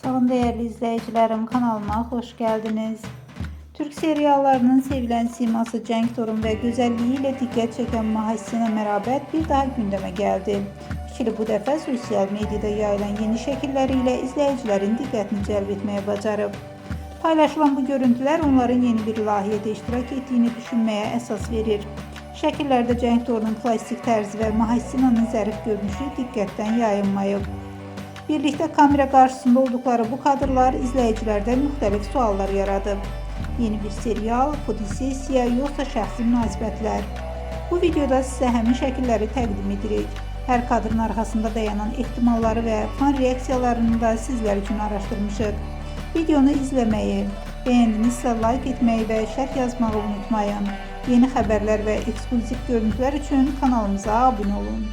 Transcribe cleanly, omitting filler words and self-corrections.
Salam değerli izleyicilerim, kanalıma hoş geldiniz. Türk seriallarının sevilen siması Cenk Torun ve güzelliğiyle dikkat çeken Mahsine Merabet bir daha gündeme geldi. İkili bu defa sosyal medyada yayılan yeni şekilleriyle izleyicilerin dikkatini celbetmeye bacarıp. Paylaşılan bu görüntüler onların yeni bir ilahiyede iştirak ettiğini düşünmeye esas verir. Şekillerde Cenk Torun'un klasik terzi ve Mahsine'nin zarif görünüşü dikkatten yayınmayıb. Birlikte kamera karşısında oldukları bu kadrlar izleyicilerde müxtəlif suallar yaradı. Yeni bir serial, fotosessiya yoxsa şəxsi münasibətlər? Bu videoda sizə həmin şəkilləri təqdim edirik. Hər kadrın arxasında dayanan ehtimalları və fan reaksiyalarını da sizlər üçün araşdırmışıq. Videonu izləməyi, bəyəndinizsə like etməyi və şərh yazmağı unutmayın. Yeni xəbərlər və ekskluziv görüntülər üçün kanalımıza abunə olun.